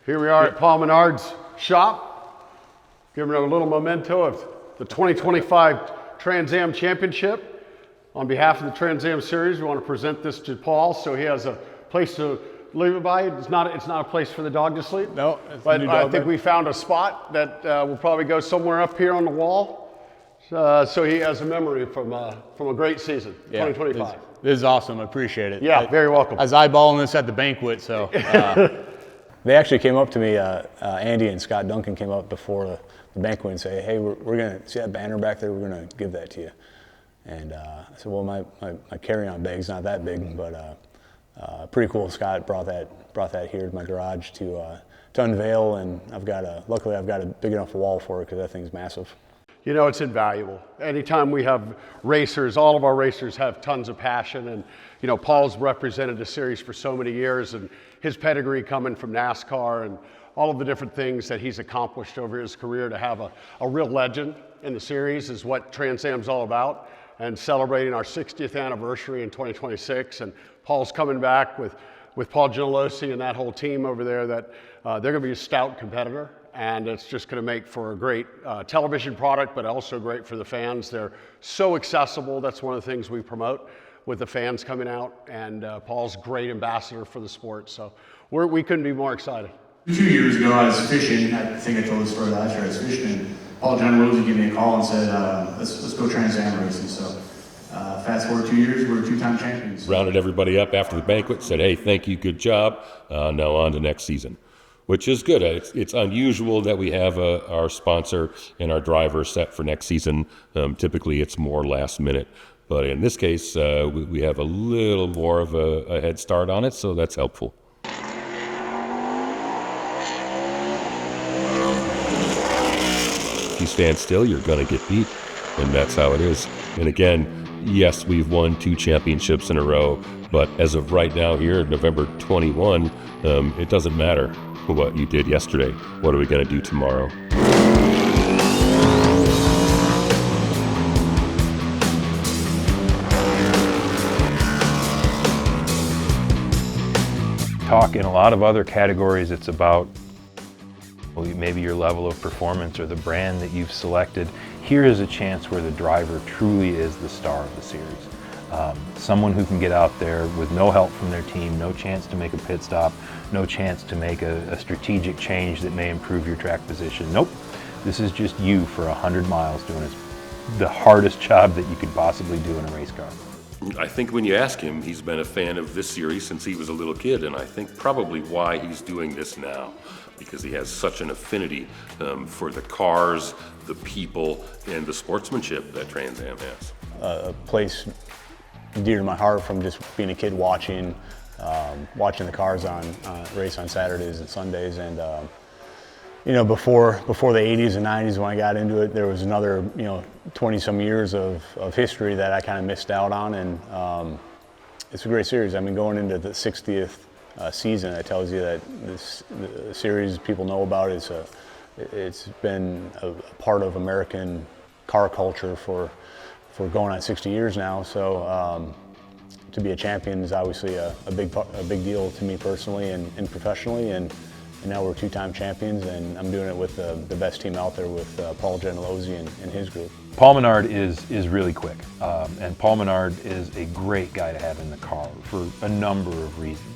Here we are at Paul Menard's shop, giving a little memento of the 2025 Trans Am Championship. On behalf of the Trans Am Series, we want to present this to Paul so he has a place to leave it by. It's not a place for the dog to sleep. No, but I think we found a spot that will probably go somewhere up here on the wall. So he has a memory from a great season, 2025. This is awesome. I appreciate it. Yeah, very welcome. I was eyeballing this at the banquet, so. They actually came up to me, Andy and Scott Duncan came up before the banquet and say, hey, we're going to see that banner back there, we're going to give that to you. And I said, well, my carry-on bag's not that big, but pretty cool. Scott brought that here to my garage to unveil, and luckily I've got a big enough wall for it because that thing's massive. You know, it's invaluable. Anytime we have racers, all of our racers have tons of passion, and you know, Paul's represented the series for so many years, and his pedigree coming from NASCAR and all of the different things that he's accomplished over his career, to have a real legend in the series is what Trans Am's all about, and celebrating our 60th anniversary in 2026. And Paul's coming back with Paul Genealosi and that whole team over there, that they're going to be a stout competitor. And it's just going to make for a great television product, but also great for the fans. They're so accessible. That's one of the things we promote with the fans coming out. And Paul's a great ambassador for the sport. So we couldn't be more excited. 2 years ago, I was fishing. I think I told the story last year. I was fishing, and Paul Genealosi gave me a call and said, let's go Trans Am racing. So fast forward 2 years, we're two-time champions. Rounded everybody up after the banquet, said, hey, thank you, good job. Now on to next season. Which is good. It's unusual that we have our sponsor and our driver set for next season. Typically, it's more last minute. But in this case, we have a little more of a head start on it, so that's helpful. If you stand still, you're going to get beat, and that's how it is. And again, yes, we've won 2 championships in a row, but as of right now here, November 21, it doesn't matter what you did yesterday. What are we going to do tomorrow? Talk in a lot of other categories, it's about maybe your level of performance or the brand that you've selected. Here is a chance where the driver truly is the star of the series. Someone who can get out there with no help from their team, no chance to make a pit stop, no chance to make a strategic change that may improve your track position. Nope, this is just you for 100 miles doing the hardest job that you could possibly do in a race car. I think when you ask him, he's been a fan of this series since he was a little kid, and I think probably why he's doing this now, because he has such an affinity for the cars, the people, and the sportsmanship that Trans Am has. A place dear to my heart from just being a kid watching the cars race on Saturdays and Sundays. And you know, before the 80s and 90s when I got into it, there was another 20 some years of history that I kind of missed out on, and it's a great series. I mean, going into the 60th season, that tells you that the series people know about it. It's been a part of American car culture for going on 60 years now. So to be a champion is obviously a big deal to me personally and professionally. And now we're 2-time champions, and I'm doing it with the best team out there with Paul Genealosi and his group. Paul Menard is really quick, and Paul Menard is a great guy to have in the car for a number of reasons.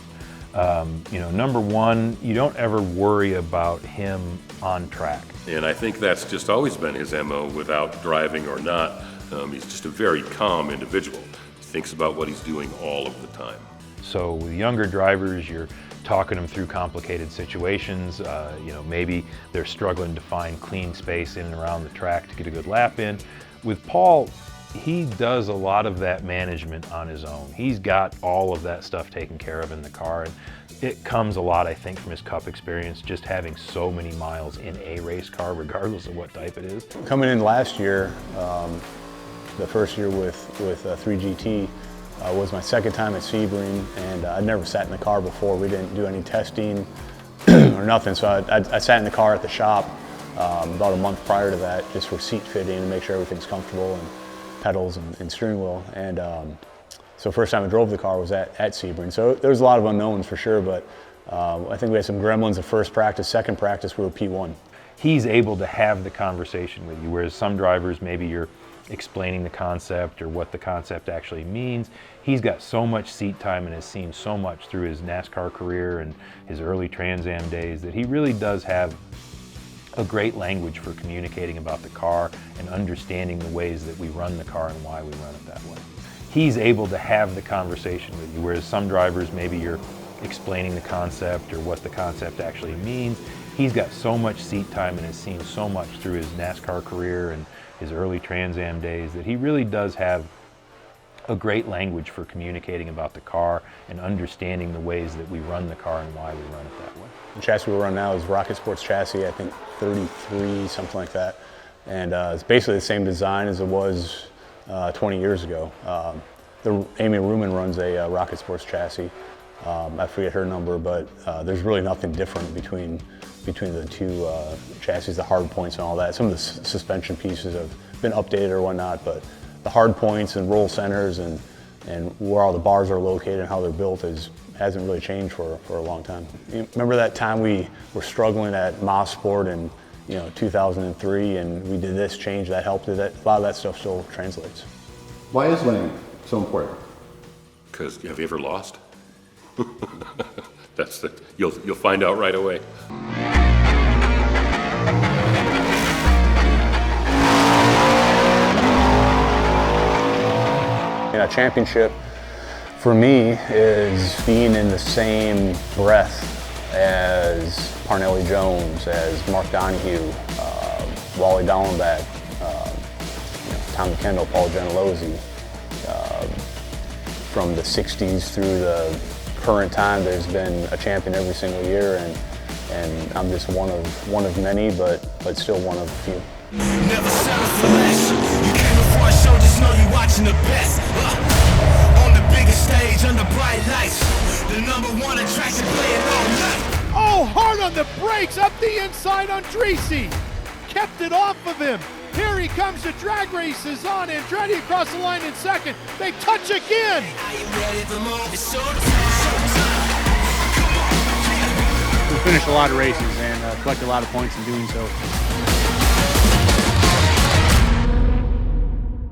Number one, you don't ever worry about him on track. And I think that's just always been his MO, without driving or not. He's just a very calm individual. He thinks about what he's doing all of the time. So with younger drivers, you're talking them through complicated situations. Maybe they're struggling to find clean space in and around the track to get a good lap in. With Paul, he does a lot of that management on his own. He's got all of that stuff taken care of in the car. And it comes a lot, I think, from his Cup experience, just having so many miles in a race car, regardless of what type it is. Coming in last year, the first year with 3GT, was my second time at Sebring, and I'd never sat in the car before. We didn't do any testing or nothing, so I sat in the car at the shop about a month prior to that, just for seat fitting and make sure everything's comfortable, and pedals and steering wheel. And so first time I drove the car was at Sebring. So there's a lot of unknowns for sure, but I think we had some gremlins at first practice. Second practice, we were P1. He's able to have the conversation with you, whereas some drivers, maybe you're explaining the concept or what the concept actually means. He's got so much seat time and has seen so much through his NASCAR career and his early Trans Am days that he really does have a great language for communicating about the car and understanding the ways that we run the car and why we run it that way. He's able to have the conversation with you, whereas some drivers, maybe you're explaining the concept or what the concept actually means. He's got so much seat time and has seen so much through his NASCAR career and his early Trans Am days that he really does have a great language for communicating about the car and understanding the ways that we run the car and why we run it that way. The chassis we run now is Rocket Sports chassis, I think 33, something like that. And it's basically the same design as it was 20 years ago. Amy Ruman runs a Rocket Sports chassis. I forget her number, but there's really nothing different between the two chassis, the hard points and all that. Some of the suspension pieces have been updated or whatnot, but the hard points and roll centers and where all the bars are located and how they're built hasn't really changed for a long time. You remember that time we were struggling at Sport in 2003, and we did this change that helped it. A lot of that stuff still translates. Why is winning so important? Because have you ever lost? You'll find out right away. A championship for me is being in the same breath as Parnelli Jones, as Mark Donohue, Wally Dallenbach, Tommy Kendall, Paul Gentilozzi. From the 60s through the current time, there's been a champion every single year, and I'm just one of many, but still one of few. Never settle for less. You came before a show, just know you watching the best. On the biggest stage, under bright lights, the #1 attraction playing all night. Oh, hard on the brakes, up the inside on Andretti. Kept it off of him. Here he comes, the drag race is on. Andretti across the line in second. They touch again. Are you ready for more? It's showtime. We finished a lot of races and collected a lot of points in doing so.